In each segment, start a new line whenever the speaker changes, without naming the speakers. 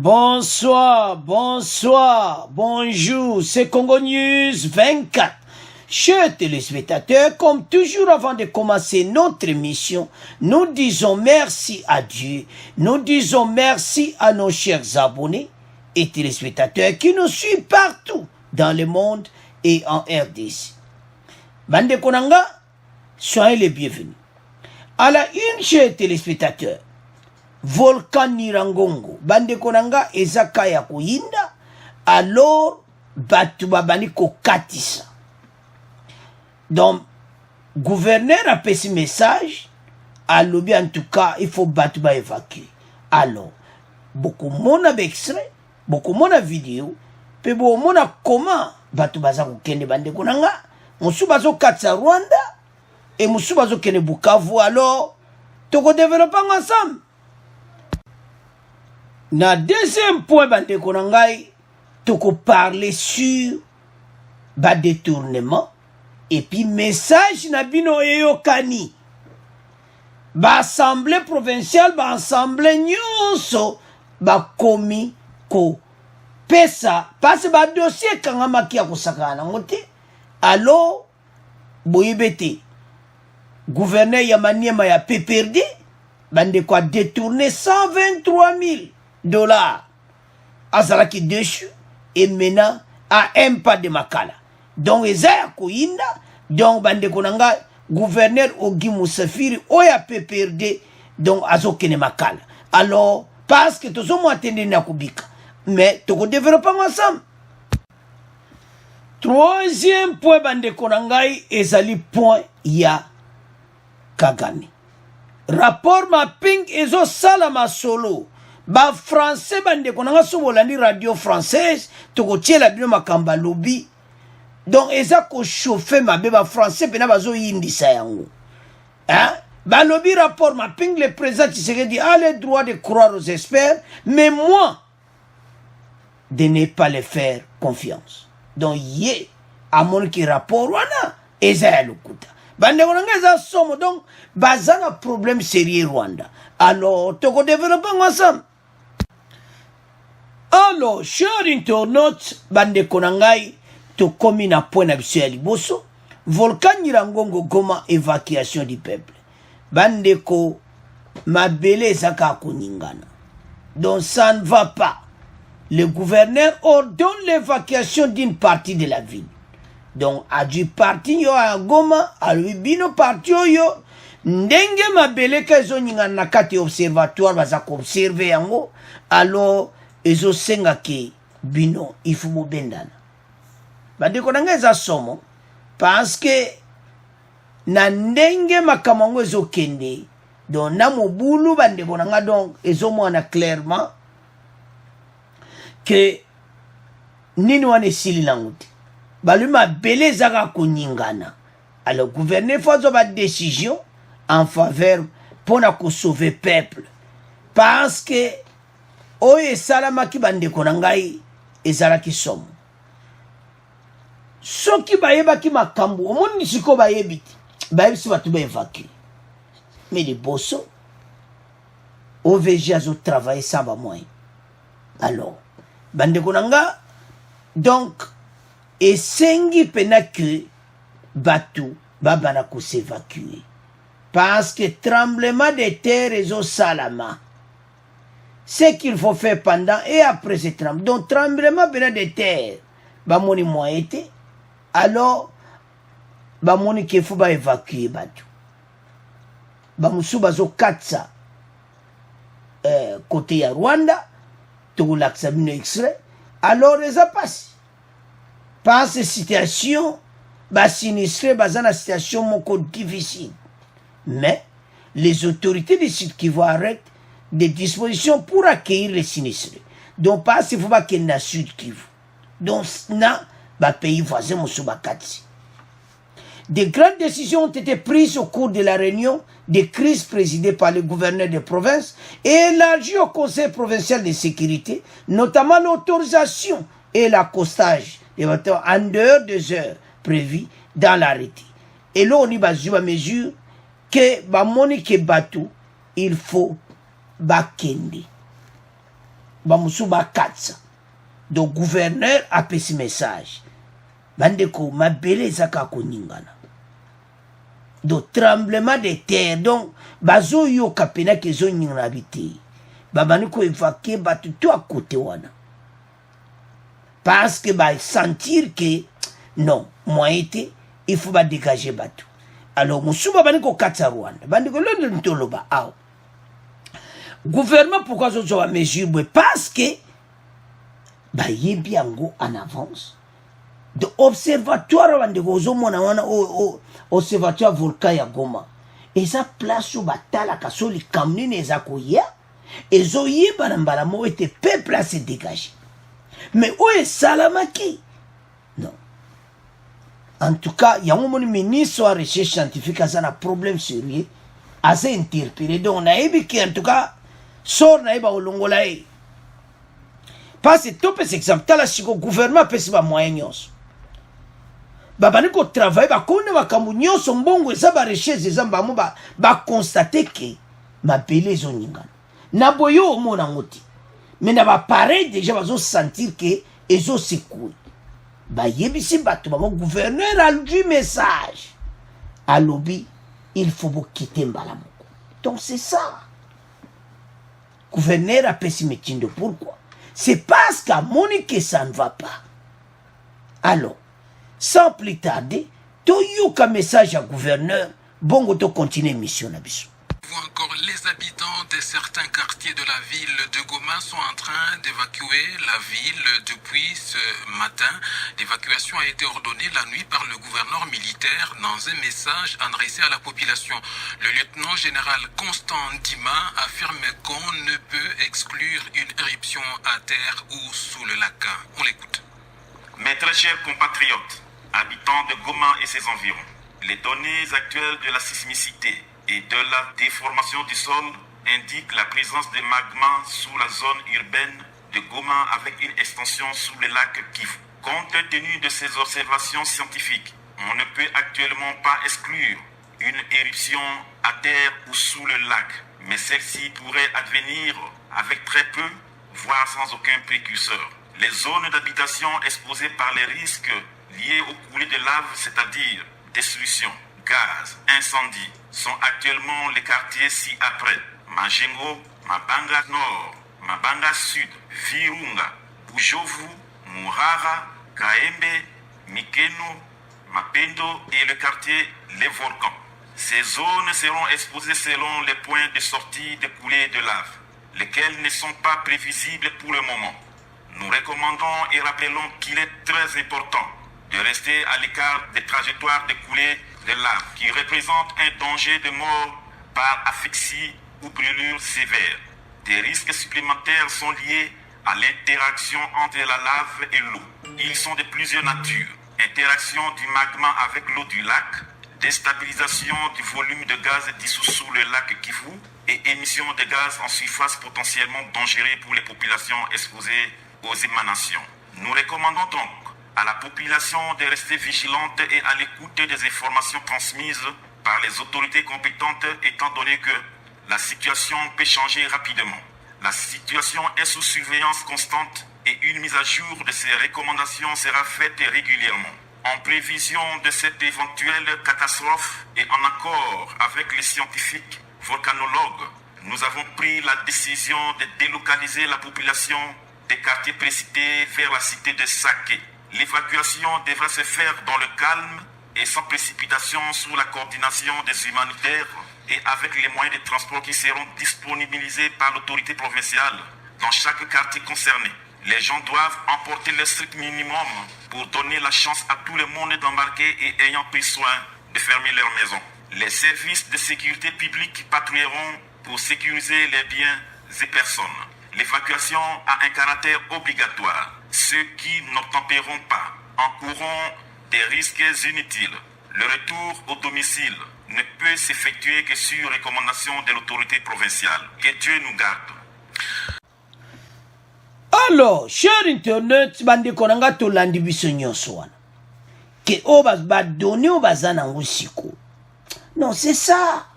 Bonsoir, bonsoir, bonjour, c'est Congo News 24. Chers téléspectateurs, comme toujours avant de commencer notre émission, nous disons merci à Dieu, nous disons merci à nos chers abonnés et téléspectateurs qui nous suivent partout dans le monde et en RDC. Bande Konanga, soyez les bienvenus. À la une, chers téléspectateurs, Volcan Nirangongo, bande konanga ezaka ya kuyinda, alors batu babani ko katisa. Donc, gouverneur a fait ce message, à l'objet en tout cas, il faut batu ba évacuer. Alors, beaucoup mona extrait, beaucoup mona vidéo, pe beaucoup mona comment batu baza kukende bande konanga, musu bazo katsa Rwanda, et musu bazo kene Bukavu, alors, toko développer ensemble. Na deuxième point, bande konangai, toko parler sur ba détournement et puis message na bino eyokani. Ba assemblée provinciale, ba assemblée nyonso, ba komi ko pesa, parce ba dossier kangama kia kusakana ngote. Alors, boyebete, gouverneur ya Maniema ya PPRD, bande kwa détourner 123 000 dollars. Azalaki déchu et maintenant à un pas de Makala. Donc ezaya koyinda, donc bande konanga gouverneur Ogi Musafiri oya PPRD donc azokene Makala. Alors parce que tous ont attendu na kubika, mais toko développer ensemble. Troisième point bande konangai ezali point ya Kagame. Rapport mapping ezo salama solo. Ba français bande konanga sobolandi radio française toko tiela bino makamba lobby. Donc eza ko chauffer mabe ba français pena bazo yindisa yango. Hein? Ba lobby rapport mapping le président Tshisekedi a le droit de croire aux experts, mais moi de ne pas les faire confiance. Donc yé à mon qui rapport wana eza ya lukuta. Bande konanga eza somo, donc bazana problème sérieux Rwanda. Alors toko développer ensemble. Alors, chers internautes, bande konangai, to komi na point na biso ya liboso, Volcan Nirangongo Goma, évacuation du peuple. Bande ko, mabele zaka koningana. Donc ça ne va pas. Le gouverneur ordonne l'évacuation d'une partie de la ville. Donc, a du parti yo a Goma, a lui bino parti yo, ndenge mabele ka zo ningana na kati observatoire, bazako observer yango, alors, ezo senga ke bino ifumo bendana. Bande konanga eza somo parce que na ndenge makamango ezo kende don na mobulu bande konanga donc ezo mwana clairement que nini wane sili langote baluma belé zaka koningana. Alors gouverner faut ba décision en faveur pour na ko sauver peuple parce que oye salama ki bande konangai ezala ki somo. Soki bayeba ki makambu, omoni siko bayebiti. Bayebisi batu ba évacuer. Mais les bosso, OVG azo travailler sans ba moyen. Alors, bande konanga, donc, esengi pena que batu babana ko s'évacuer. Parce que tremblement de terre ezo salama. Ce qu'il faut faire pendant et après ce tremblement. Donc, tremblement de terre, bamoni moité, alors, bamoni qu'il faut évacuer batu. Bamusu bazo katsa, côté ya Rwanda, tout l'axamine extrait, alors les a passé. Par ces situations, sinistré, bazana situation moko difficile. Mais, les autorités du Sud qui vont arrêter des dispositions pour accueillir les sinistrés. Donc, pas si vous qu'il y a Sud Kivu. Donc, na, pays voisin, Moussoubakati. Des grandes décisions ont été prises au cours de la réunion des crises présidées par le gouverneur de province et élargies au Conseil provincial de sécurité, notamment l'autorisation et l'accostage des bateaux en dehors des heures prévues dans l'arrêté. Et là, on y base à mesure que, monique bateau, il faut bakende. bamusu bakatsa. Donc gouverneur a pesi message. Bandeko mabele ezaka koningana. Donc tremblement de terre. Donc bazo yo kapena kezo nyingana bité. Babani ko évacuer batu tout à côté wana. Parce que ba sentir que non, moi été il faut ba dégager batu. Alors musu babani ko katsa Rwanda. Bandeko londo ntoloba aw. Gouvernement pourquoi zo a mesure parce que ba yebi yango en avance. De observatoire bandeko ozomona wana observatoire volcan ya Goma. Eza place où batala kasoli kamnine eza koya. Ezo yeba na mbala mo ete peuple a se dégager. Mais où est Salamaki? Non. En tout cas, il y a un ministre de la recherche scientifique qui a un problème sérieux. A se interpellé. Donc on a ébi qui en tout cas sort na eba olongolae. Parce que tout cet exemple, tala siko gouvernement pesi ba moyen nyonso. Babani ko travail ba kone ba kambu nyonso mbongo eza ba recherche eza mba mo ba constater que ma belé zo ningana. Na boyo omona ngoti. Mais na ba pareil déjà bazo sentir que ezo secoue. Ba yebisi bato ba gouverneur a lu message. A lobby, il faut vous quitter Mbalamoko. Donc c'est ça. Gouverneur a pessimé de pourquoi? C'est parce qu'à Monique ça ne va pas. Alors, sans plus tarder, tu as un message à gouverneur, bon, tu continues mission na biso.
Encore les habitants de certains quartiers de la ville de Goma sont en train d'évacuer la ville depuis ce matin. L'évacuation a été ordonnée la nuit par le gouverneur militaire dans un message adressé à la population. Le lieutenant général Constant Dima affirme qu'on ne peut exclure une éruption à terre ou sous le lac. On l'écoute.
Mes très chers compatriotes, habitants de Goma et ses environs, les données actuelles de la sismicité et de la déformation du sol indique la présence de magma sous la zone urbaine de Goma avec une extension sous le lac Kivu. Compte tenu de ces observations scientifiques, on ne peut actuellement pas exclure une éruption à terre ou sous le lac, mais celle-ci pourrait advenir avec très peu, voire sans aucun précurseur. Les zones d'habitation exposées par les risques liés aux coulées de lave, c'est-à-dire destruction, gaz, incendie, sont actuellement les quartiers ci-après. Majengo, Mabanga Nord, Mabanga Sud, Virunga, Bujovu, Murara, Kaembe, Mikeno, Mapendo et le quartier Les Volcans. Ces zones seront exposées selon les points de sortie de coulées de lave, lesquels ne sont pas prévisibles pour le moment. Nous recommandons et rappelons qu'il est très important de rester à l'écart des trajectoires de coulées de lave qui représentent un danger de mort par asphyxie ou brûlure sévère. Des risques supplémentaires sont liés à l'interaction entre la lave et l'eau. Ils sont de plusieurs natures. Interaction du magma avec l'eau du lac, déstabilisation du volume de gaz dissous sous le lac Kivu et émission de gaz en surface potentiellement dangereux pour les populations exposées aux émanations. Nous recommandons donc à la population de rester vigilante et à l'écoute des informations transmises par les autorités compétentes étant donné que la situation peut changer rapidement. La situation est sous surveillance constante et une mise à jour de ces recommandations sera faite régulièrement. En prévision de cette éventuelle catastrophe et en accord avec les scientifiques volcanologues, nous avons pris la décision de délocaliser la population des quartiers précités vers la cité de Saké. L'évacuation devra se faire dans le calme et sans précipitation sous la coordination des humanitaires et avec les moyens de transport qui seront disponibilisés par l'autorité provinciale dans chaque quartier concerné. Les gens doivent emporter le strict minimum pour donner la chance à tout le monde d'embarquer et ayant pris soin de fermer leurs maisons. Les services de sécurité publique patrouilleront pour sécuriser les biens et personnes. L'évacuation a un caractère obligatoire. Ceux qui n'obtempéreront pas encourront des risques inutiles. Le retour au domicile ne peut s'effectuer que sur recommandation de l'autorité provinciale. Que Dieu nous garde.
Alors, cher internet, bande konanga to landi biso nyonso wana. Ke oba ba donner obazana ngusiko. Non, c'est ça.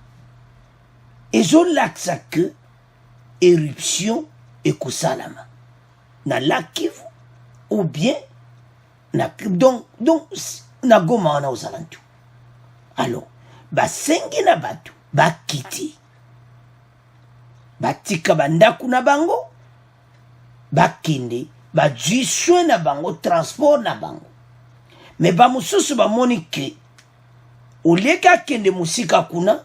Et je l'axe que éruption et kosalama. na Lac Kivu ou bien donc na Goma wana aux alentours. Alors basengi na bato bakiti batika bandaku na bango bakende bazwi soin na bango transport na bango. Mais bamususu bamoni ke oleka kende musika kuna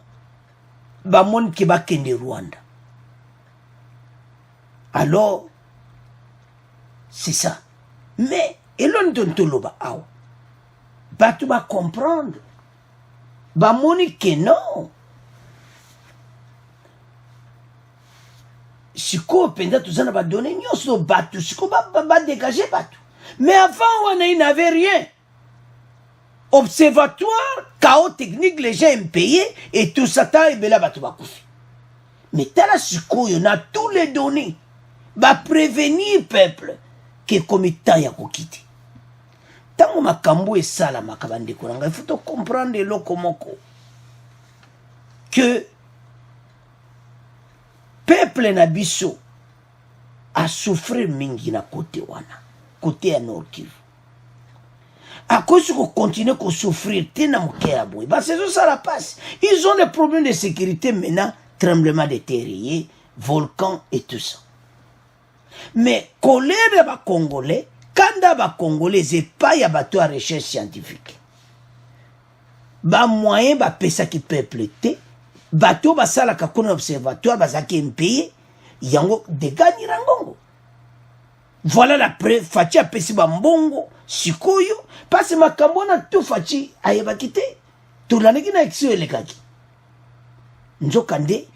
bamoni ke bakende Rwanda. Alors c'est ça. Mais elon tontoloba awa bato ba comprendre bamoni ke non siko penda tuzana ba donner nyonso bato siko ba dégager bato. Mais avant on n'avait rien. Observatoire, chaos technique, les gens impayés et tout ça, et bien là, bato bakufi. Mais tala siko, on a tous les données. Va prévenir peuple que comme temps ya kokiti. Tango makambo et sala makabande kuranga, il faut comprendre le komoko que peuple na biso a souffert mingi na côté wana, côté ya Nord Kivu. À cause qu'on continue à souffrir, ça la passe. Ils ont des problèmes de sécurité maintenant, tremblement de terre, volcan et tout ça. Mais colère des Congolais, quand les Congolais, c'est pas y a bateau à recherche scientifique. Ba moyen ba pesa qui peuple té, bateau ba sala ka kon observatoire ba zaki impayé, yango de gagner rangongo. Voilà la preuve, Fachi a pesi ba mbongo, sikoyo, parce que makambo na tout Fachi ayeba kite. Tout l'année qui na exio elekaki. Nzokande,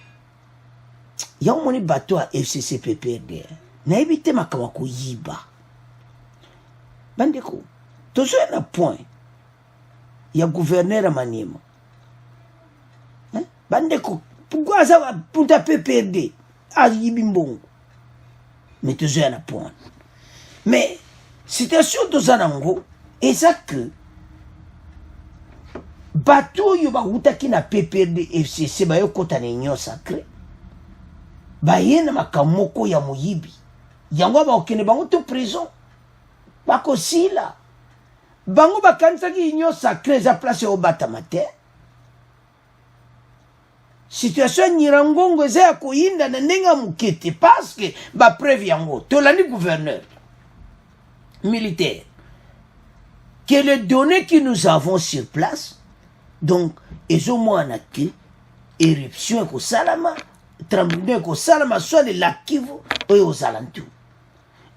y'a moni bateau à FCC PPRD. Na évité makambo ko yiba. Bandeko, toujours un point. Il y a gouverneur à Maniema. Hein? Bandeko, pourquoi ça va pour ta PPRD? Ah, yibimbongo. Mais toujours un point. Mais, situation de Zanango, et ça que, bateau yoba utaki na PPRD FCC, ba yo kota na union sacré, ba yena makamoko ya moyibi, yango ba okene bango to prison, bako sila, bango ba kansaki union sacré za place au batamate. Situation Nirangongo eza ya koyinda na nenga mukete parce que ba preuve yango tolani gouverneur militaire que les données que nous avons sur place donc ezo mwana ke éruption ko salama tremblement ko salama soit le Lac Kivu oyo aux alentours.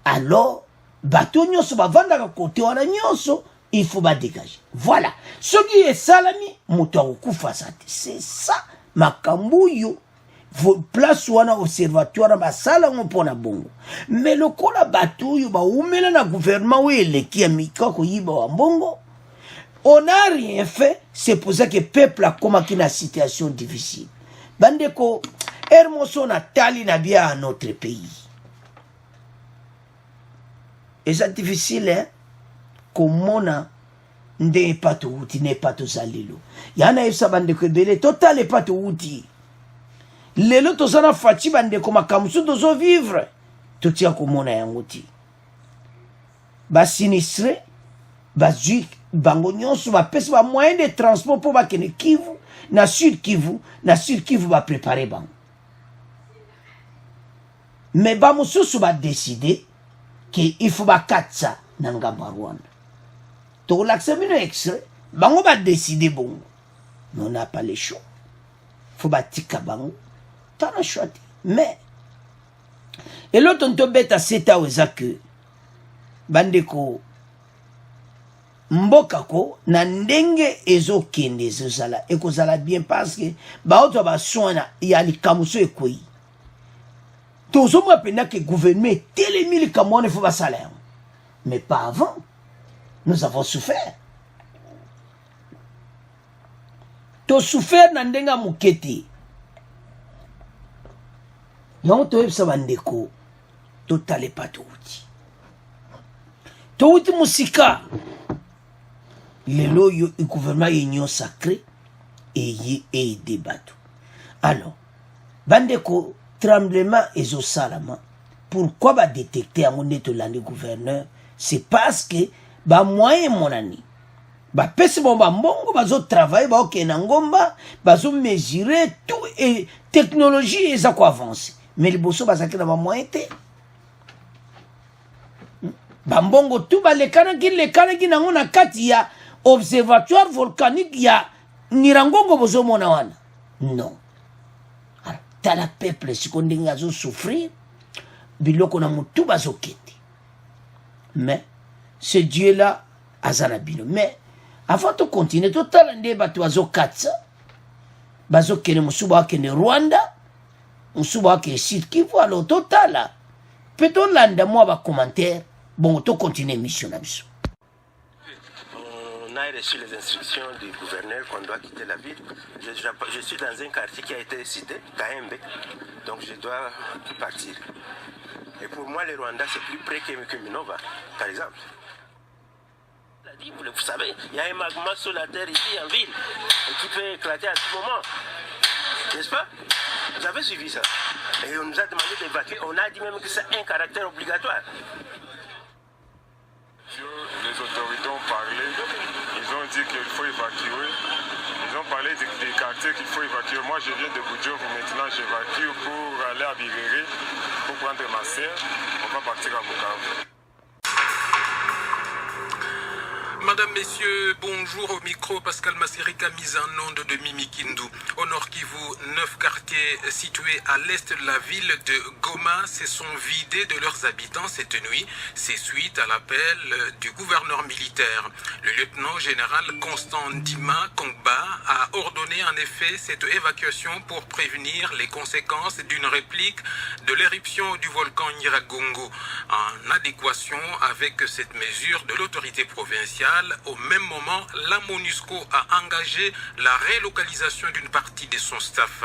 Alors bato nyonso bavandaka côté wana nyonso il faut ba dégager. Voilà ce qui est salami moto akufa sate. C'est ça makambo yo place wana observatoire basala mpona bongo. Mais le kola bato yo ba umela na gouvernement ou eleki ya mikako yiba wa bongo, on n'a rien fait. C'est pour ça que le peuple a commencé une situation difficile. Bandeko Hermoso na tali na bien à notre pays. Et c'est difficile hein comme on n'est pas tout outil, n'est pas tout salilo. Yana yesa bandeko bele total n'est pas tout outil. Lelo tozana fachi bandeko makamusu tozo vivre. Totia komona yanguti. Ba sinistre, ba zik, bango nyonso ba pesi ba moyen de transport pour ba kene Kivu, na Sud Kivu ba préparer bango. Mais ba mususu ba décider que il faut ba katsa na ngamba Rwanda. To l'accès extrait, bango ba décider bongo. Mais on n'a pas le choix. Faut ba tika bango. T'as le choix. Mais et l'autre on te bête à seta que bandeko mbokako na ndenge ezokende ezozala ekozala bien parce que baoto ba soina ya likamuso ekoi tozo mo pena que gouvernement telemi likamone faut ba salaire mais pas avant. Nous avons souffert. To souffert na ndenga muketi. Yon to ebsa bandeko totale pas touti. Touti musika. Lelo yo gouvernement union sacré et débat. Alors bandeko tremblement ezo salama pourquoi ba détecter yango nde tolandi gouverneur? C'est parce que ba moyen mon ani ba pesi bon ba mbongo bazo travailler ba okena ngomba bazo mesurer tout et technologie eza ko avancer mais liboso bazaki na ba moyen te ba mbongo tout ba lekanaki nango na kati ya observatoire volcanique ya Nirangongo bozo mona wana non alors tala peuple siko ndenge azo souffrir biloko na mutu bazo kete mais ce Dieu là azanabino mais avant de continuer total nde bato bazo katsa bazo kene musuba kene Rwanda musuba ke Sud Kivu alors total peut-on landa moi ba commentaire bon to continuer mission na biso.
On a reçu les instructions du gouverneur qu'on doit quitter la ville. Je suis dans un quartier qui a été cité, Kaembe, donc je dois partir. Et pour moi, le Rwanda, c'est plus près que Minova, par exemple. Vous savez, il y a un magma sur la terre ici en ville, qui peut éclater à tout moment. N'est-ce pas? Vous avez suivi ça. Et on nous a demandé d'évacuer. On a dit même que c'est un caractère obligatoire.
Les autorités ont parlé, ils ont dit qu'il faut évacuer, ils ont parlé des quartiers qu'il faut évacuer. Moi je viens de Boudjouvou, maintenant j'évacue pour aller à Bibéré, pour prendre ma sœur, on va partir à Bukavu.
Madame, Messieurs, bonjour au micro. Pascal Massirika, mise en onde de Mimi Kindu. Au Nord Kivu, 9 quartiers situés à l'est de la ville de Goma se sont vidés de leurs habitants cette nuit. C'est suite à l'appel du gouverneur militaire. Le lieutenant-général Constant Ndima Kongba a ordonné en effet cette évacuation pour prévenir les conséquences d'une réplique de l'éruption du volcan Nyiragongo. En adéquation avec cette mesure de l'autorité provinciale, au même moment, la MONUSCO a engagé la relocalisation d'une partie de son staff.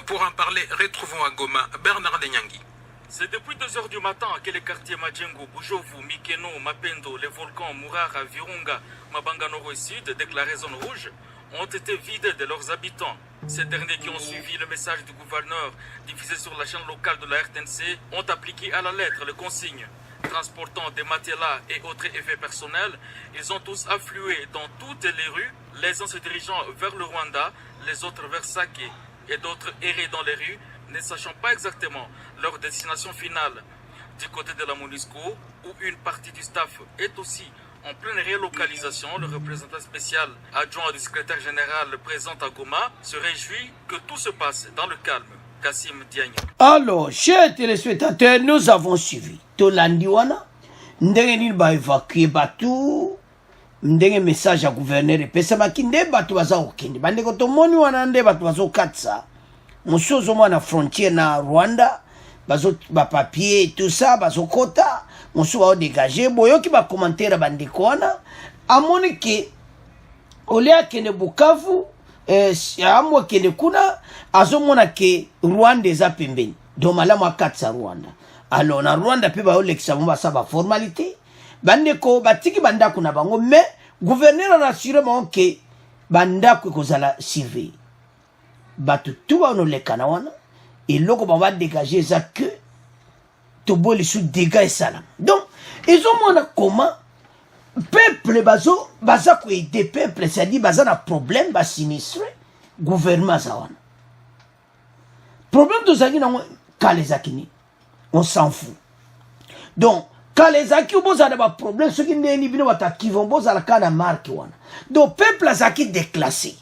Pour en parler, retrouvons à Goma Bernard Denyangui.
C'est depuis 2 heures du matin que les quartiers Madjengo, Bujovu, Mikeno, Mapendo, les volcans Murara, Virunga, Mabangano et Sud, déclarés zone rouge, ont été vidés de leurs habitants. Ces derniers qui ont suivi le message du gouverneur diffusé sur la chaîne locale de la RTNC ont appliqué à la lettre les consignes. Transportant des matelas et autres effets personnels, ils ont tous afflué dans toutes les rues, les uns se dirigeant vers le Rwanda, les autres vers Sake, et d'autres erraient dans les rues, ne sachant pas exactement leur destination finale. Du côté de la MONUSCO, où une partie du staff est aussi en pleine relocalisation, le représentant spécial adjoint du secrétaire général présent à Goma se réjouit que tout se passe dans le calme. Kassim Diagne.
Alors, chers téléspectateurs, nous avons suivi. Tolandiwana, ndenge nini ba évacuer batu, ndenge message à gouverneur et pesa makinde batu baza okende. Bandeko tomoni wana nde batu bazo katsa. Musozo mwana frontière na Rwanda, bazo ba papier tout ça, bazo kota, muso ba dégager boyoki ba commentaire bandeko wana, amoni ke olea kene Bukavu amwa kene kuna azomona ke Rwanda eza pembeni. Donc malamu akatsa Rwanda. Alors na Rwanda pe ba olekisa mba sa ba formalité. Bandeko batiki bandako na bango mais gouverneur a rassuré mon ke bandako kozala surveiller. Batu tout ba no lekana wana et loko ba dégager ça que to boli sous dégâts et salam. Donc ils ont mona comment peuple baza ko aider peuple, c'est-à-dire baza na problème ba sinistré gouvernement zawana. Problème de zaki na kalezakini. On s'en fout. Donc quand les acquis ont des problèmes, ceux qui n'ont pas de vont poser la canne à marque. Donc peuple azaki déclassé.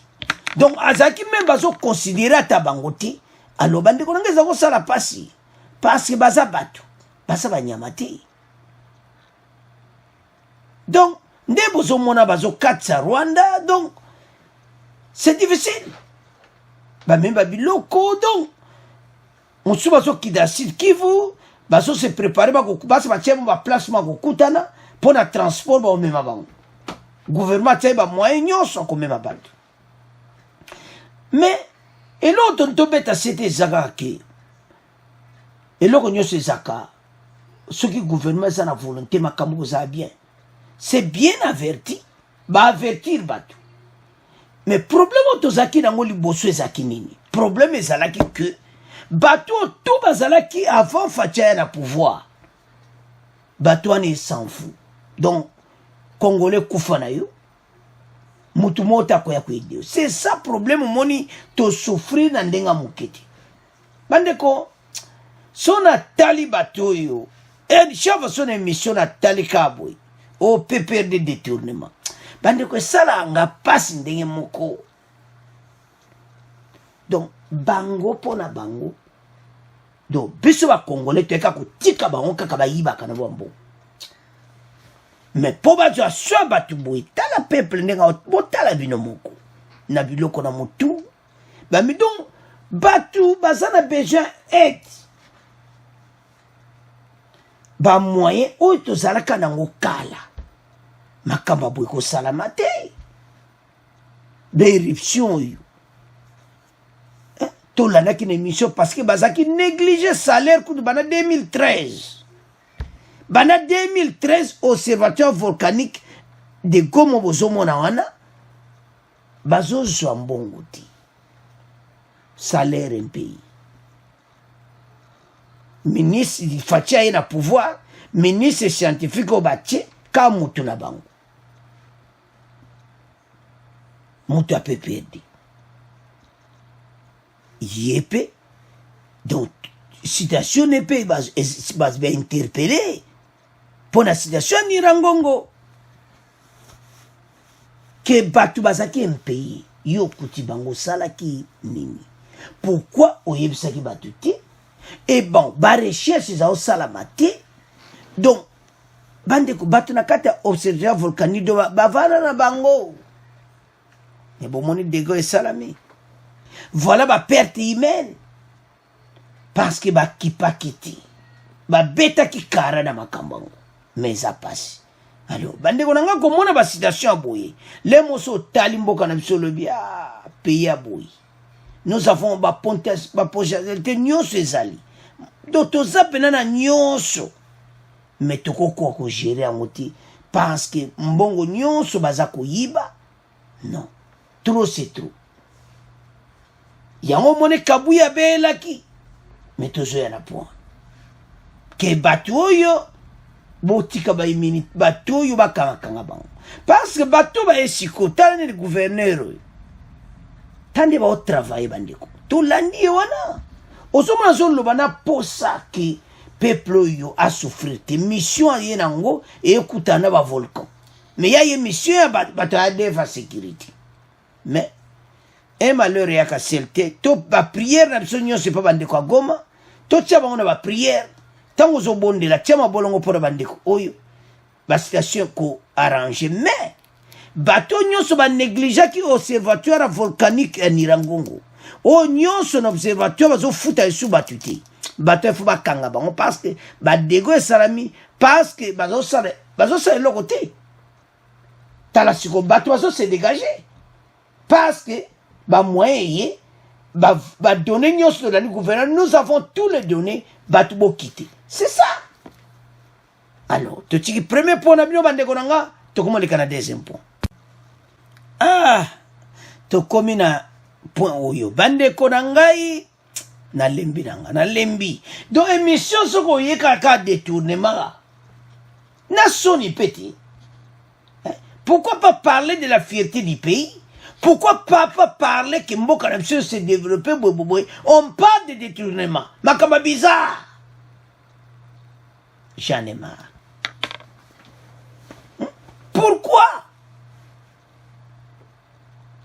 Donc azaki même bazo considérer à tabangoti. Alors bande ko ngeza ko sala pasi. Parce que baza batu. Basa banyamati. Donc nde bozo mona bazo katsa Rwanda. Donc c'est difficile. Ba même babiloko donc on se bazo kida Sud Kivu. Baso se préparer basa bachemo ba placement ko kutana pour na transport ba omema bango. Gouvernement teba moyen nyonso ko mema bantu. Mais eloko ntobeta c'était zakaki. Eloko nyonso zaka. Ce qui gouvernement ça na volonté makambo za bien. C'est bien averti, ba avertir batu. Mais problème tozaki na ngoli bosso ezaki nini? Problème ezalaki que bato tout bazalaki avant Fatia na pouvoir bato ane s'en fout donc congolais kufa na yo mutu mota ko ya kwede c'est ça problème moni to souffrir na ndenga muketi bandeko sona tali bato yo et chava son émission na tali kaboy au PPR de détournement bandeko sala nga passe ndenge moko donc bango pona bango donc biso ba congolais teka ko tika bango kaka ba yiba kana bombo mais po ba jo so ba tuboy tala peuple ndenga botala bino moko na biloko na mutu ba mi donc batu bazana besoin aide ba moyen o to zalaka nango kala makamba boy ko salama te d'éruption yo to la na ki émission parce que bazaki négligé salaire coup de bana 2013 bana 2013 observatoire volcanique de Goma bozomona wana bazozwa mbongo ti salaire un pays ministre Fatia na pouvoir ministre scientifique au batie ka mutu na bango mutu a peu perdu yépé donc citation n'est pas bien interpellé pour la citation ni rangongo que batu bazaki un pays yo kuti bango salaki nini pourquoi oyebisaki batu ti et bon ba recherche za osalamati donc bande ko batu na kata observatoire volcanique do bavana na bango et bon moni dego et salami voilà ba perte humaine parce que ba kipakiti ba beta ki kara na makambango mais ça passe alors bande ko nanga ko mona ba situation aboye les moso talimboka na biso lobi pays aboye nous avons ba pontes ba potentialité nyonso ezali donc toza pena na nyonso mais toko ko gérer amoti parce que mbongo nyonso baza ko yiba non trop c'est trop yango mone kabuya belaki mais tozo ya na point ke batu oyo botika ba imini batu oyo bakanga bango parce que batu ba esiko tane le gouverneur tande ba au travail bandeko to landi wana osoma zolo bana posa ki peuple yo a souffrir te mission yenango e ekutana ba volcan mais ya ye mission ba ta deva sécurité mais un malheur ya ka selte to ba prière na biso nyonso pa bandeko Goma to tia bango na ba prière tango zo bonde la tia mabolongo pour bandeko oyo ba situation ko arranger mais bato nyonso ba négliger ki observatoire volcanique en Irangongo o nyonso na observatoire bazo futa esu batuti bato fu ba kanga bango parce que ba dego salami parce que bazo sala le côté tala siko bato bazo se dégager parce que ba moyen ba donner nyonso dans le gouvernement nous avons tous les données bato bo quitter c'est ça alors to tiki premier point na bino bande konanga to komo le kana deuxième point to komi na point oyo bande konangai na lembi nanga na lembi donc émission soko yeka ka détournement na soni petit pourquoi pas parler de la fierté du pays. Pourquoi pas parler que Mboka Namsio s'est développé, on parle de détournement. Makamba bizarre. J'en ai marre. Pourquoi?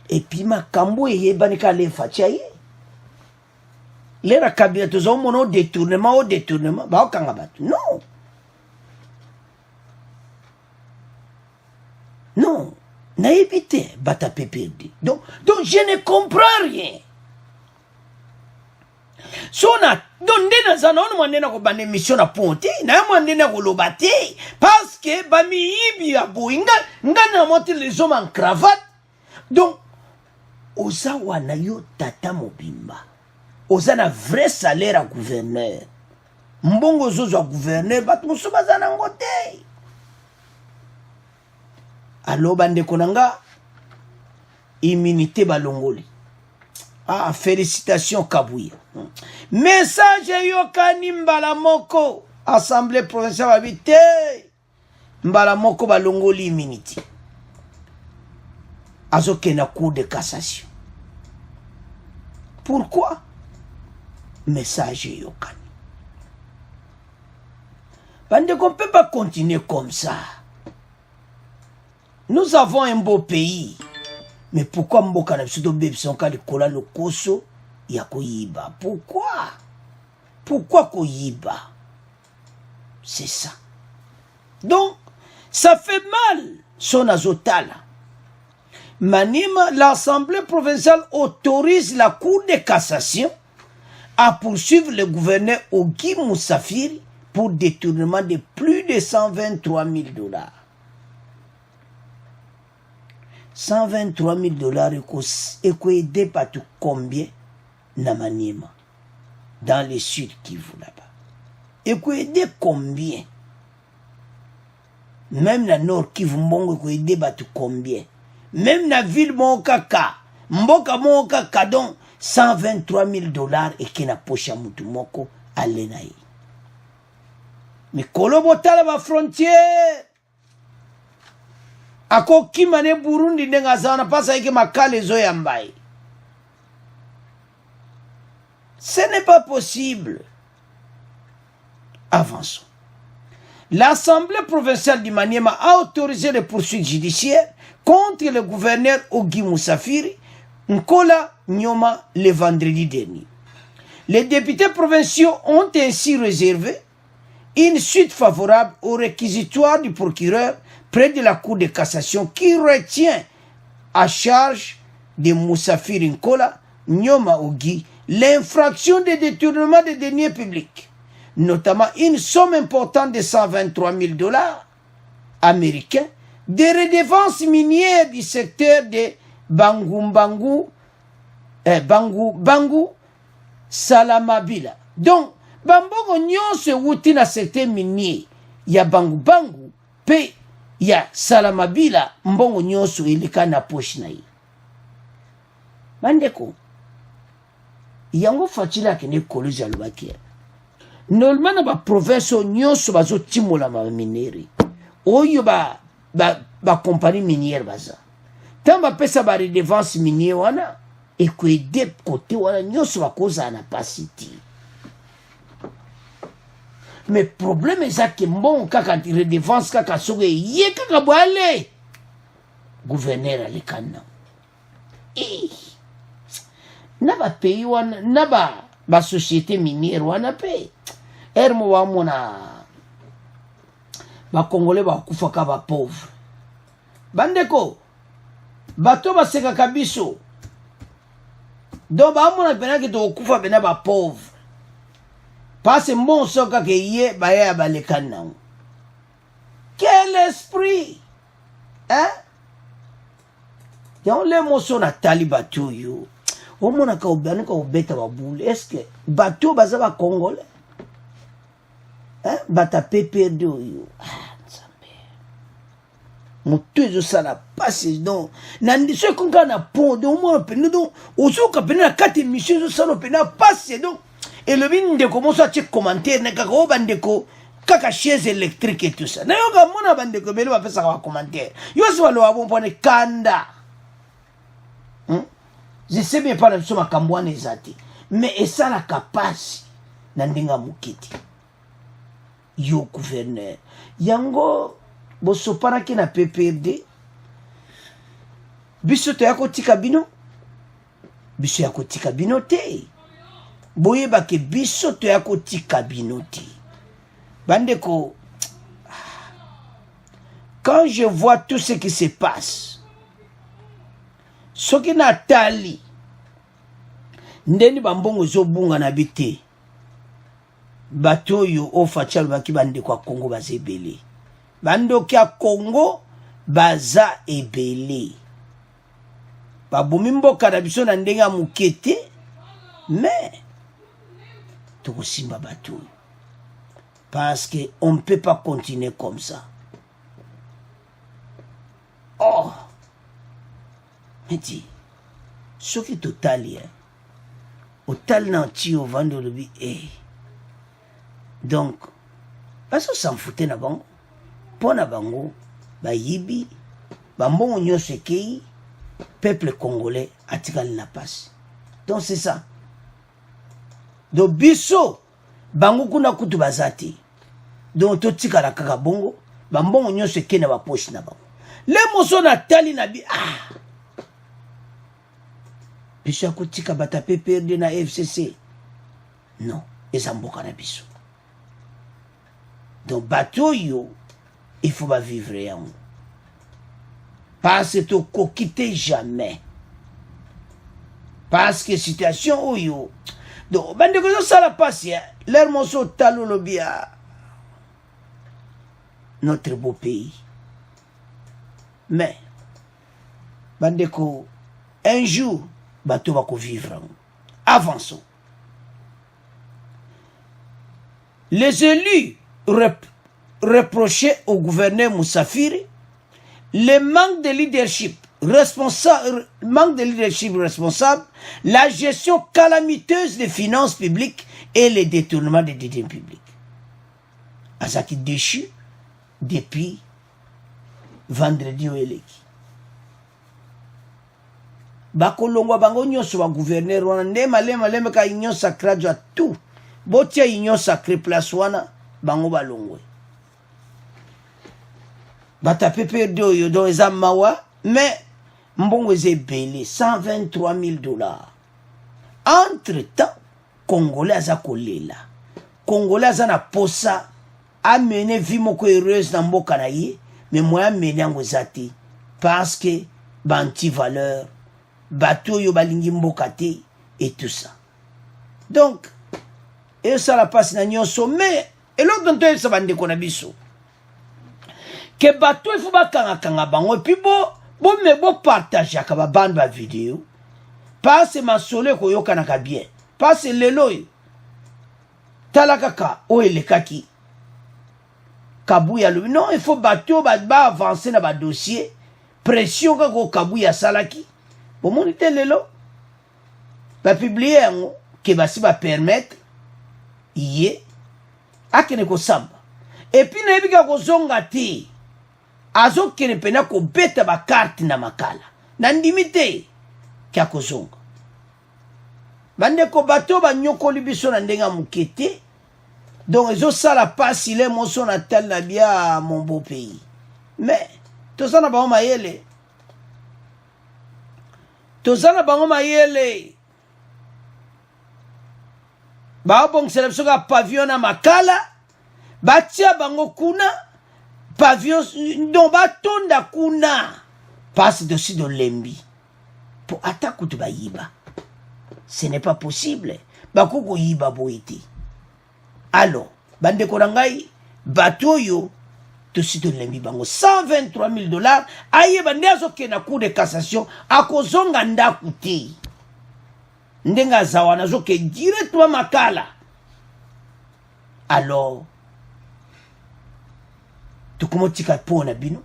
Et puis Makambo et Banika les Fachaye. Les Rakabia, tous ont mon détournement. Bah, non. Non. N'a évité bata perdu. Donc je ne comprends rien. Sona donde na zanon mwandena ko bane mission na ponte na mwandena ko lobate parce que ba mi yibi ya boinga ngana monte les hommes en cravate. Donc oza wana yo tata mobimba. Oza na vrai salaire à gouverneur. Mbongo zozo gouverneur bat muso bazana ngote. Alors bande konanga immunité balongoli Ah, félicitations Kabouya. Message yokani mbala moko. Assemblée provinciale habité. Mbala moko balongoli immunity. Azoke na cour de cassation. Pourquoi? Message yokani. Bande qu'on ne peut pas continuer comme ça. Nous avons un beau pays. Mais pourquoi Mboka na biso bébé son cas de kola le koso ya koyiba? Pourquoi? Pourquoi koyiba? C'est ça. Donc, ça fait mal son azotala. Manima, l'Assemblée provinciale autorise la Cour de cassation à poursuivre le gouverneur Ogi Moussafiri pour détournement de plus de 123 000 $. 123 000 $, et quoi aider pas tout combien na Maniema, dans le sud Kivu là-bas. Et quoi aider combien? Même na nord Kivu Mbongo, quoi aider pas tout combien? Même na ville Mokaka, Mboka Mokaka, donc 123 000 $ et qui na pocha mutu moko alenaï. Mais kolobotala ma frontière. Ako kimane Burundi ndenga zana pasa ike makale zo yambai. Ce n'est pas possible. Avançons. L'Assemblée provinciale du Maniema a autorisé les poursuites judiciaires contre le gouverneur Ogi Moussafiri Nkola Nyoma le vendredi dernier. Les députés provinciaux ont ainsi réservé une suite favorable au réquisitoire du procureur près de la Cour de cassation qui retient à charge de Moussafiri Nkola Nyoma Ogi l'infraction de détournement des deniers publics, notamment une somme importante de 123 000 $ américains, des redevances minières du secteur de Bangu Salamabila. Donc, Bambongo nyonso wuti na secteur minier ya Bangu pe ya Salamabila mbongo nyonso ilika na poche na ye. Bandeko, yango fatila kene kolozi ya Lubakia. Normalement ba province nyonso bazo timola ma mineri. Oyo ba compagnie minière baza. Tamba pesa ba redevance minière wana et que de côté wana nyonso ba koza na pasiti. Mais problème est ça que bon kaka redevance kaka soge ye kaka boale. Gouverneur alikana. Na ba pays wana na ba société minière wana pe. Ermo wa mona ba Congolais ba kufa ka ba pauvre. Bandeko bato ba seka kabiso. Donc ba mona pena ki to kufa bena ba pauvre. Passe bon soka ke ye ba ya ba le kanang. Quel esprit? Hein? Yon le moso na tali bato yo. O mona ka obana ka obeta ba boule. Est-ce que bato baza ba Congolais? Hein? Bata PPD yo. Moto ezo sala passe donc nandi ce qu'on na pont donc moi pena donc ozoka pena kati mission ezo sala pena passe donc et le bin de commence à check commentaire na kaka bandeko kaka chaise électrique et tout ça na yoka mona bandeko belo ba pesa ka commentaire yo so lo abon pone kanda je sais bien pas na soma kambwana ezati mais esala kapasi na ndinga mukiti yo gouverneur yango bosopanaki na PPRD biso to yako tika bino biso yako tika bino te boyeba ke biso to yako tika bino te bandeko. Quand je vois tout ce qui se passe soki na tali ndeni bambongo zobunga na bite bato yo ofacha lubaki bandeko a Congo bazebele bandoki ya Congo baza ebele babomi mboka na biso na ndenge ya mukete mais tokosimba bato parce que on ne peut pas continuer comme ça. Oh mais dis ce qui totali otali na ti ovandi olobi donc s'en foutait na bango mpo na bango bayibi bambongo nyonso ekei peuple congolais atikali na pasi. Donc c'est ça. Donc biso bango kuna kutu baza te, donc totikala kaka bongo bambongo nyonso ekei na bapoche na bango. Le moso na tali na bi biso ya kotika bata PPRD na FCC non, eza mboka na biso. Donc bato yo il faut pas vivre yango parce que to kokite jamais, parce que situation oyo donc bande ko ça la passe leur moso talo lobia notre beau pays. Mais bande ko un jour bato va ko vivre. Avançons. Les élus reprochaient au gouverneur Moussafiri le manque de leadership responsable, la gestion calamiteuse des finances publiques et les détournements des deniers publics. Azaki déchu depuis vendredi au Eleki. Bakolongwa bango nyonso ba gouverneur wana nde malema ka union sacrée à tout. Botia union sacrée place wana bango balongwe. Bata PPRD oyo do eza mawa mais mbongo eze belé $123,000. Entre-temps, Congolais aza kolela. Congolais aza na posa amene vie moko heureuse na mboka na ye, mais moya mene yango eza te parce que banti-valeur bato yo balingi mboka te et tout ça. Donc, et ça la passe na nyonso, mais et l'autre dont on sa bande ko na biso. Que bato il faut ba kanga bango et puis bo partager ka ba bande ba vidéo. Parce ma sole ko yoka na ka bien. Parce lelo yo. Talakaka o elekaki. Kabuya lui non, il faut bato ba avancer na ba dossier. Pression ka ko kabuya salaki. Bon mon était lelo. Ba publier ngo que ba si ba permettre yé akene ko samba. Et puis na yebika ko zonga te. Azo kene pena ko beta ba carte na makala. Na ndimite kya ko zonga. Bande ko bato ba nyokoli biso na ndenga mukete. Donc ezo sala passe il est mon son atal na bia mon beau pays. Mais tozana ba mayele. Tozana ba mayele. Ba bon sélection ka pavillon na makala. Batia bango kuna pavillon don batonda kuna passe dessus de lembi pour attaquer tout bayiba. Ce n'est pas possible. Bakoko yiba boiti. Alors, bande korangai batoyo dessus de lembi bango $123,000 aye bande azoke na cour de cassation akozonga ndaku te. Ndenga zawana zoke directement makala. Alors tukumotika pona bino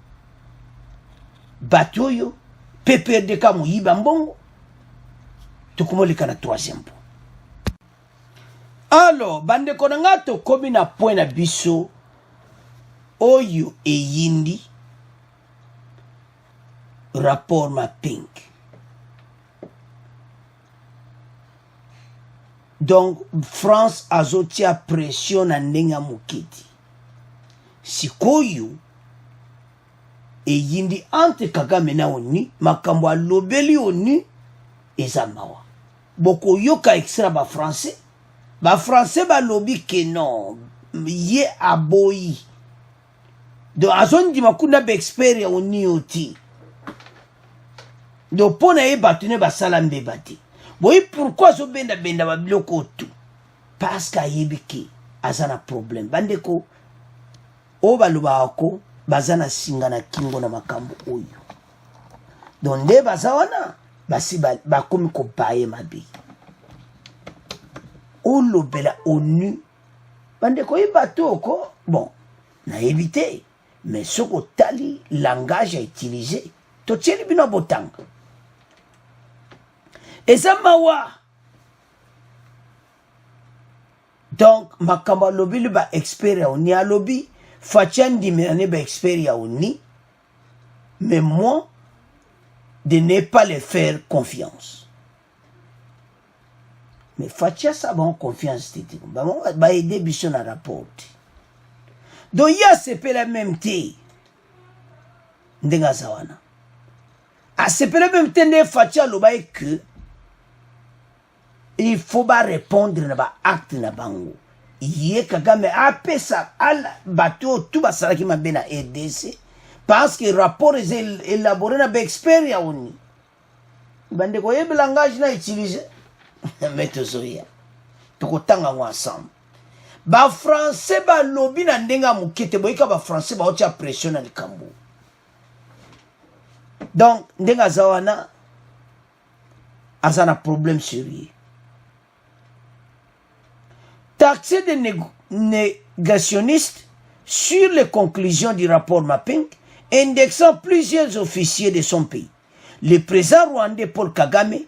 batoyo PPRD ka muyiba mbongo tukumolika na troisième point. Alors bande konanga to komi na point na biso oyo eyindi rapport mapping. Donc France azotia pression na ndenga mukiti. Sikoyo eyindi ante Kagame na oni makambo alobeli oni eza mawa. Boko yoka extra ba français ba lobi ke non ye aboyi. Do azondi makunda be expert oni oti. Do pona e batune ba salambe bati. Boy pourquoi zo benda ba biloko tout? Parce que yebiki azana problème. Bandeko o baluba ako bazana singana kingo na makambo oyo. Donde bazawana basi bakomi ko baye mabi. O lobela onu bande ko ibato ko bon na éviter mais ce ko tali langage à utiliser to tieli bino botanga. Eza mawa Donc, makamba lobby le ba expert ya oni a lobby, Fathian Dimirane ba expert ya oni, mais moi, de ne pas les faire confiance. Mais Fatia ça va en confiance, va aider Bisson à rapport. Donc, il y a ce la même thé. Ndenga zawana. A ce la même thé, ne Fatia lo ba que il faut pas répondre na ba acte na bango. Yé Kagame apé ça al bateau tout ba saraki ma bena EDC parce que rapport est élaboré na ba expert ya oni. Bande ko yebe langage na utiliser mais tozoya. Toko tanga ensemble. Ba français ba lobby na ndenga mukete boyika ba français ba otia pression na likambo. Donc ndenga zawana azana problème sérieux. Taxé des négationnistes sur les conclusions du rapport Mapping, indexant plusieurs officiers de son pays. Le président rwandais Paul Kagame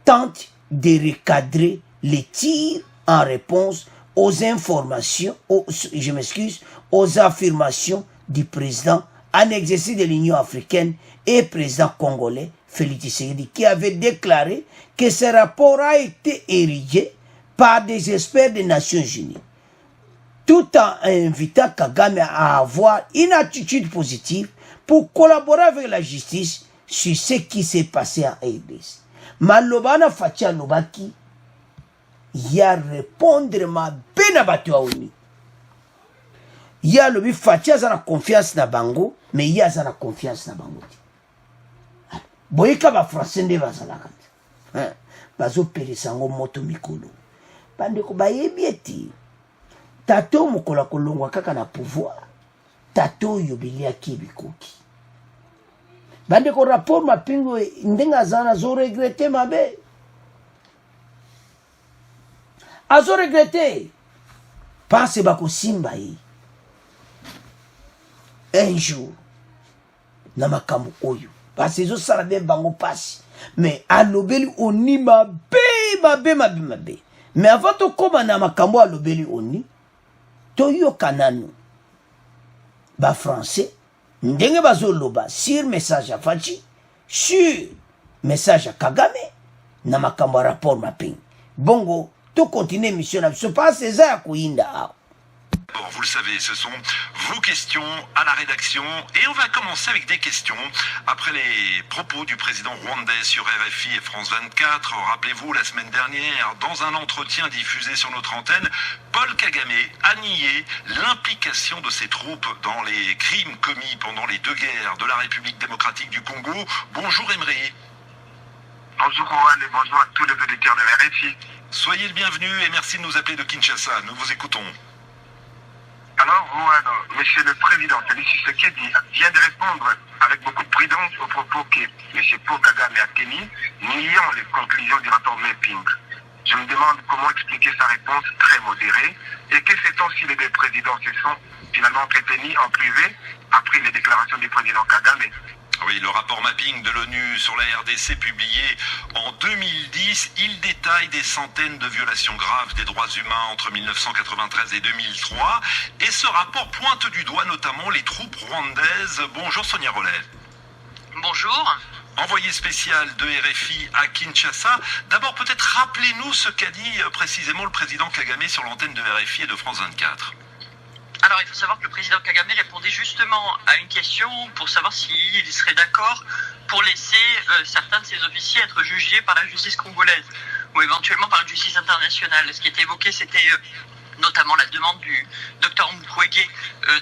tente de recadrer les tirs en réponse aux informations, aux affirmations du président en exercice de l'Union africaine et président congolais Félix Tshisekedi, qui avait déclaré que ce rapport a été érigé par des experts des Nations Unies, tout en invitant Kagame à avoir une attitude positive pour collaborer avec la justice sur ce qui s'est passé en RDC. Malobana Fatia Lobaki, il y a répondre ma benabatu aoni. Il y a le Fatia a confiance na bango, mais il y a la confiance na bango. Boyika ba français de bazalaka. Bazo perisango moto mikolo. Bandeko bayebi eti tato mokola kolongwa kaka na pouvoir tato yobilia kibikoki bandeko rapport Mapingo ndenga zana zo regretter mabe azo regretter pense bako simba yi un jour na makambo oyo parce que zo sala be bango passe mais alobeli oni mabe. Mais avant de commencer à makambo à l'obéli oni, toyo kanano, ba français, ndenge bazo loba, sur message à Fachi, sur message à Kagame, na makambo rapport Mapping. Bongo, to continue mission, se passe ça à Kouinda.
Bon, vous le savez, ce sont vos questions à la rédaction et on va commencer avec des questions. Après les propos du président rwandais sur RFI et France 24, rappelez-vous, la semaine dernière, dans un entretien diffusé sur notre antenne, Paul Kagame a nié l'implication de ses troupes dans les crimes commis pendant les deux guerres de la République démocratique du Congo. Bonjour Emery.
Bonjour Rohan et bonjour à tous les auditeurs de la RFI.
Soyez le bienvenu et merci de nous appeler de Kinshasa. Nous vous écoutons.
Alors, Monsieur le Président Félix Tshisekedi vient de répondre avec beaucoup de prudence aux propos que M. Paul Kagame a tenus, niant les conclusions du rapport Mapping. Je me demande comment expliquer sa réponse très modérée et que sait-on si les deux présidents se sont finalement entretenus en privé après les déclarations du président Kagame.
Oui, le rapport Mapping de l'ONU sur la RDC publié en 2010, il détaille des centaines de violations graves des droits humains entre 1993 et 2003. Et ce rapport pointe du doigt notamment les troupes rwandaises. Bonjour Sonia Rollet.
Bonjour.
Envoyé spécial de RFI à Kinshasa. D'abord peut-être rappelez-nous ce qu'a dit précisément le président Kagame sur l'antenne de RFI et de France 24.
Alors, il faut savoir que le président Kagame répondait justement à une question pour savoir s'il serait d'accord pour laisser certains de ses officiers être jugés par la justice congolaise ou éventuellement par la justice internationale. Ce qui était évoqué, c'était notamment la demande du docteur Mukwege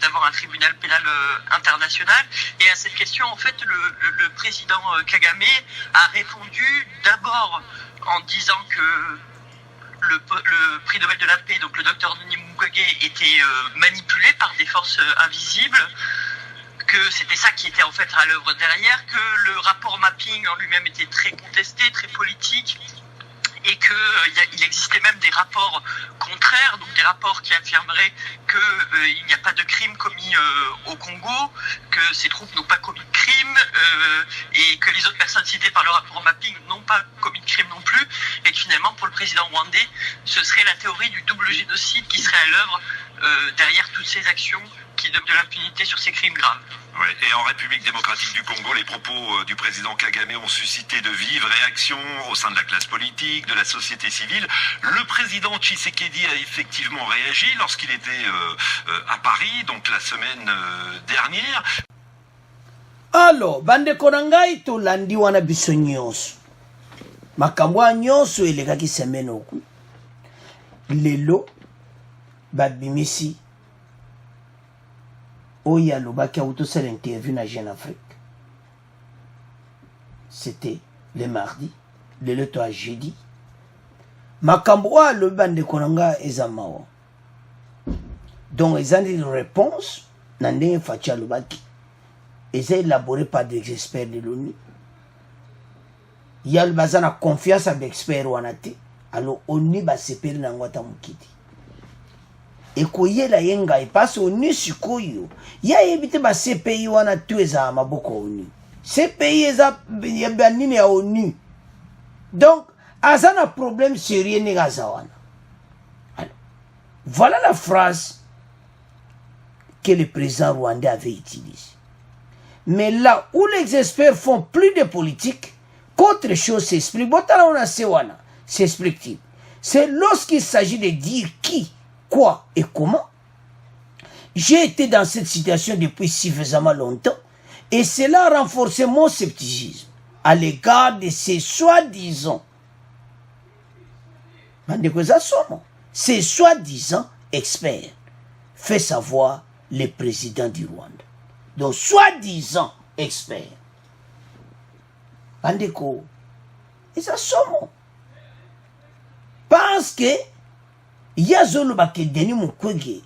d'avoir un tribunal pénal international. Et à cette question, en fait, le président Kagame a répondu d'abord en disant que le prix Nobel de la paix, donc le docteur Denis Mukwege, était manipulé par des forces invisibles, que c'était ça qui était en fait à l'œuvre derrière, que le rapport Mapping en lui-même était très contesté, très politique, et qu'il existait même des rapports contraires, donc des rapports qui affirmeraient qu'il n'y a pas de crime commis au Congo, que ces troupes n'ont pas commis de crime, et que les autres personnes citées par le rapport mapping n'ont pas commis de crime non plus, et que finalement pour le président rwandais, ce serait la théorie du double génocide qui serait à l'œuvre derrière toutes ces actions qui donnent de l'impunité sur ces crimes graves.
Ouais, et en République démocratique du Congo, les propos du président Kagame ont suscité de vives réactions au sein de la classe politique, de la société civile. Le président Tshisekedi a effectivement réagi lorsqu'il était à Paris, donc la semaine dernière.
Alors, bandeko na ngai tolandi wana biso nyonso. Makambo nyonso elekaki semaine oku. Lelo babimisi oya lobaki autosel interview na Jeune Afrique. C'était le mardi, le leto à jeudi. Makambo le bandeko na nga ezamawa. Donc ils ont une réponse na ndenge facha lobaki. Et c'est élaboré par des experts de l'ONU. Il y a le bazar à confiance avec experts wanate. Alors ONU va se perdre dans Wata Mukiti. Et koye la yenga et passe ONU sikoyo. Il y a évité ba CPI wana tueza maboko ONU. CPI eza banini ya ONU. Donc azana problème sérieux ni gazawana. Alors voilà la phrase que le président rwandais avait utilisée. Mais là où les experts font plus de politique, qu'autre chose s'explique. S'explique-t-il. C'est lorsqu'il s'agit de dire qui, quoi et comment. J'ai été dans cette situation depuis suffisamment longtemps et cela a renforcé mon scepticisme à l'égard de ces soi-disant, ces soi-disant experts, fait savoir le président du Rwanda. Donc, soi-disant experts. Bandeko, et ça somme. Parce que, il y a zolo baké deni mukwege,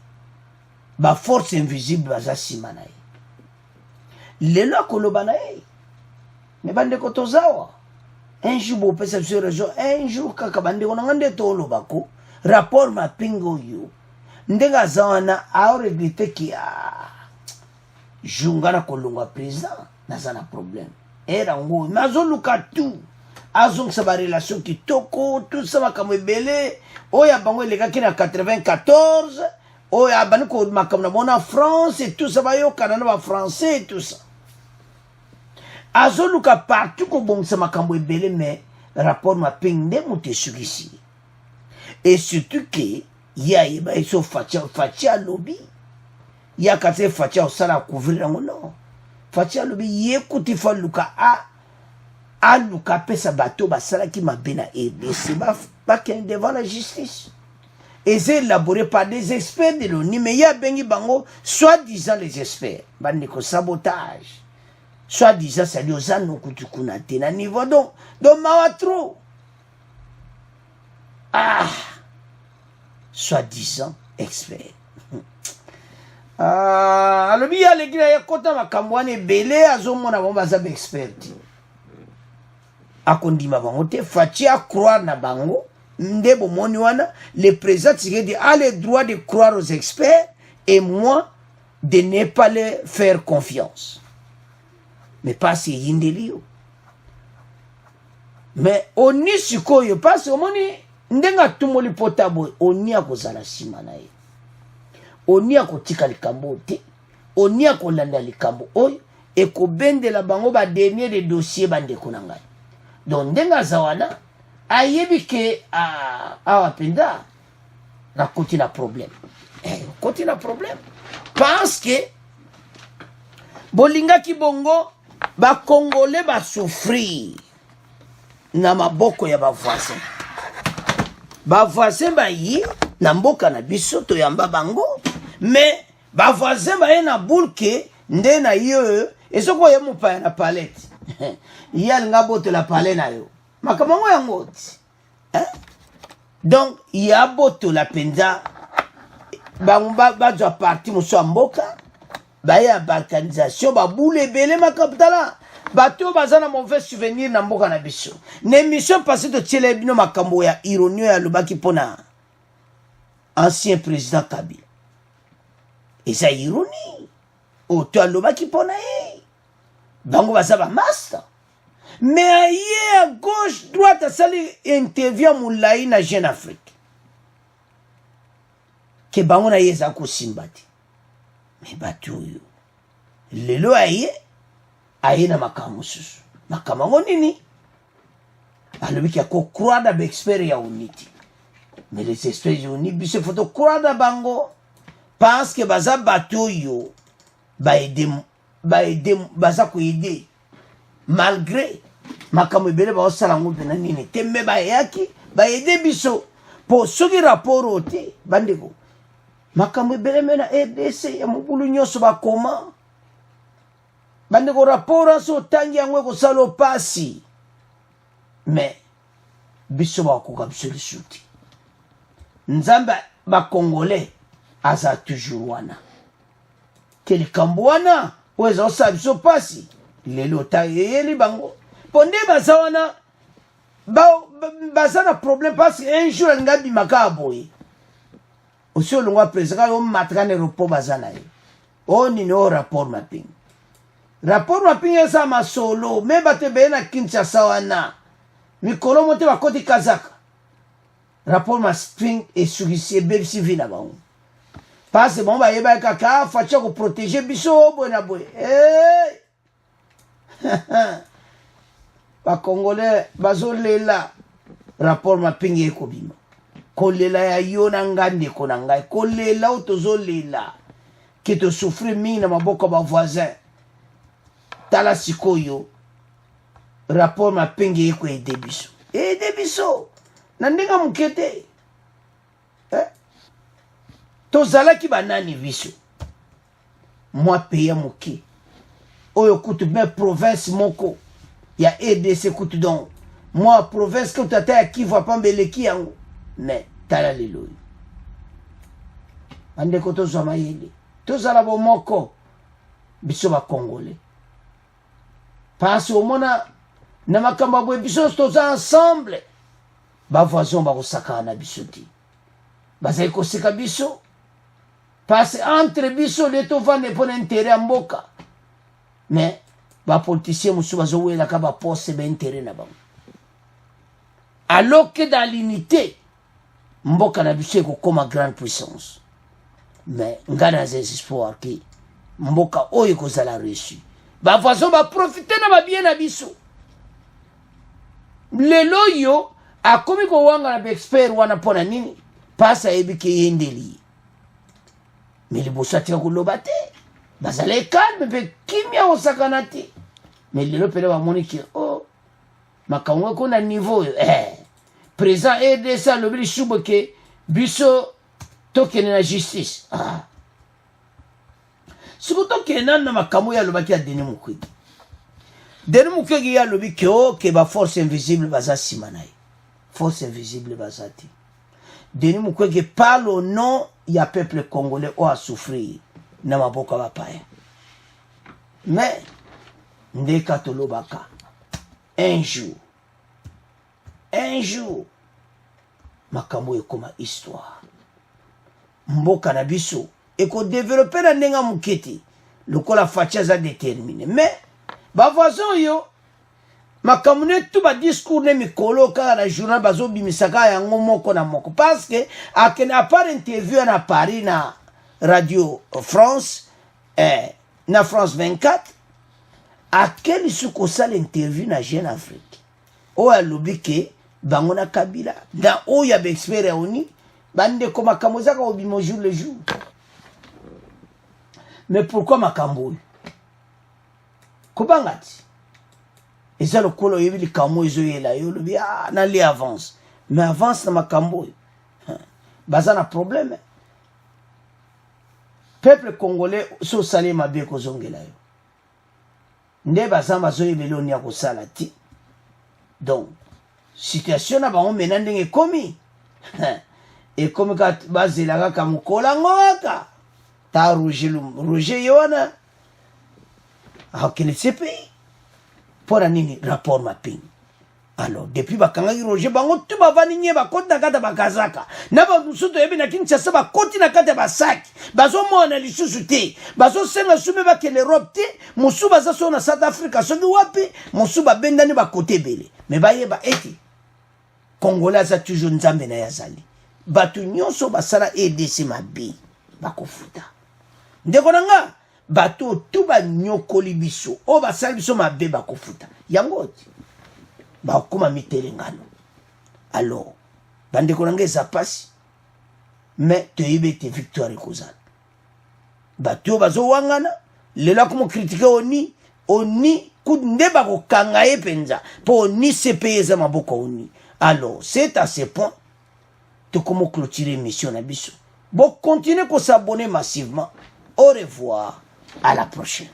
ba force invisible baza simanae. Lelo kolobanae. Mais bandeko tozawa. Un jour, bo pesa sur région, un jour, kaka bandeko nangande tolo bako, rapport ma pingo yo. Ndenga zawana, a regretté ki a. Jungana kolonga président nazana problème era ngo mazoluka tout azong sa ba relation ki toko tout ça makamwe belé oya bango elekaki na 94 oya baniko makamna mona France et tout ça ba yo kana na français et tout ça azoluka partout ko bon sa makamwe belé mais rapport ma pingde muté sugisi et surtout que ya iba iso facha lobby. Il y a qu'à se faire au salaire couvrir non. Fatia lobi yekuti fa luka a luka pesa bateau basala qui m'a bien aidé. C'est pas qu'un devant la justice. Et c'est élaboré par des experts de l'ONU. Mais il y a bengi bango, soi-disant les experts. Bandeko sabotage. Soi-disant ça dit aux anneaux que tu connais à niveau donc mawatro. Ah, soi-disant experts. Alors il y a les gars qui ont makamwane belé azomona bomba za expert. Akondima bango te fatia croire na bango ndebo moni wana le président Tshisekedi a le droit de croire aux experts et moi de ne pas les faire confiance. Mais pas si yindelio. Mais oni sikoyo parce que moni ndenga tumoli potabo oni akozala simanaye. Oni akotika likambo te oni akolanda likambo oyo ekobendela bango ba dernier de dossier bandeko na ngai donc ndenga zawana ayebi ke awa penda na koti na problème koti na problème parce que bolinga ki bongo ba congolais ba souffrir na maboko ya ba voisin ba yi na mboka na biso to yamba bango. Mais ba voisin ba na bulke nde na yo esoko ye mupa na palette ya nga bote la palette na yo makamango ya ngoti donc ya bote la penza ba jo parti muso mboka ba ya balkanisation ba boule belé makapitala bato bazana mauvais souvenir na mboka na biso ne mission passée de tiele bino makambo ya ironie ya lobaki pona ancien président Kabila. Et ça ironie. Autant l'homme qui pona. bango baza ba master. Mais aye à gauche droite asali intervient moulai na Jeune Afrique ke bango na yeza ko simbati. Mais batu yo lelo aye na makamu susu makamango nini alobi ki ko croire da expert ya unity. Mais les experts ya unity biso photo croire da bango parce que baza batu yo ba aider baza ko aider malgré makamu bele ba osala ngo na nini tembe ba yaki ba aider biso po soki rapport ote bandeko makamu bele mena RDC ya mubulu nyoso ba koma bandeko rapport so tangi yango ko salo pasi. Mais biso ba ko kapsule suti nzamba ba congolais aza toujours wana kele kambwana weza osa biso pasi lelo ta yeli bango ponde baza wana baza na problème parce que un jour ngabi makaboye aussi olongwa président yo matrane repos baza na ye o ni no rapport mapping esa masolo me bate be na Kinshasa wana mikolo mote bakoti kazaka rapport mapping et suggestion bebisi vina bango parce bon ba yeba kaka facha ko protéger biso bona boy ba congolais bazolela rapport mapping ekobima kolela ya yona ngande konanga kolela otozolela ki to souffrir mingi na maboko ba voisin tala sikoyo rapport mapping eko edebiso na ndinga mukete tozalaki banani biso moi pays moke oyo kutu me province moko ya RDC kutu donc moi province que tata ya Kivu pambeleki yango mais tala lelo ande ko tozwa mayele tozala bo moko biso ba congolais parce au mona na makamba bo biso toza ensemble ba voisin ba kosaka na biso ti bazai ko sika biso parce entre biso leto vande pour intérêt à mboka mais ba politicien musu bazowela ka ba poste ba intérêt na bango alors que dans l'unité mboka na biso ko comme grande puissance mais ngana des espoir ki mboka oyo ko zala reçu ba voisin ba profiter na ba bien na biso lelo yo akomi ko wanga na expert wana pona nini pasa ebike yendeli. Mais les bossati ko lobate bazale calme pe kimia osakanati mais le pele wa moniki oh makango ko na niveau présent RDC le bili shuboke biso tokene na justice sikuto kenan na makambo ya lobaki ya Denis Mukwege ya lobiki ke ba force invisible bazasi manai force invisible bazati Denis Mukwege parle au nom ya peuple congolais ou a souffrir na maboka bapaya mais ndeka tolobaka un jour makambo ekoma histoire mboka na biso eko développer na ndenga muketi lokola facha za déterminé mais ba voisin yo makamune tout ba discours ne mikolo ka na journal bazo bimisaka yango moko na moko parce que akena par interview na Paris na Radio France na France 24 akeli suko sala interview na Jeune Afrique o alobike bango na Kabila na o ya be expert oni bande ko makambo zaka obimo jour le jour mais pourquoi makambo kobangati eza lokolo yebili kamo ezoyela yo lobi na li avance mais avance na makambo baza na problème peuple congolais so sali mabe ko zongela yo nde baza bazoyebela oni ya kosala ti donc situation na bango mena ndenge ekomi ekomi ka bazelaka ka mokola ngoka ta Roger Yona akene CPI pour nini rapport mapping Alors, depuis bakangaki Roger, bango tout bavani nye bakoti na kata bakazaka. Na ba musuto yebe na Kinshasa bakoti na kata basaki. Bazo mwana lisusu te. Bazo senga sume bakele Europe te. Musu baza so na South Africa soki wapi. Musu babendani bakote bele. Me bayeba eti. Congolais za toujours nzambe na yazali. Batu nyonso basala EDC mabi. Bakofuta. Ndeko nanga. Batu tuba nyokoli biso. O basala biso mabe bakofuta. Yangoti. Bakuma mitelengano. Alors, bande konanga eza pasi, mais toyebe te victoire ekozala. Bato bazo wangana, lela komo critiquer oni kunde bako kanga ye penza, po oni CPE eza maboko oni. Alors, c'est à ce point, to komo clôturer mission na biso. Bon, continuez ko s'abonner massivement. Au revoir, à la prochaine.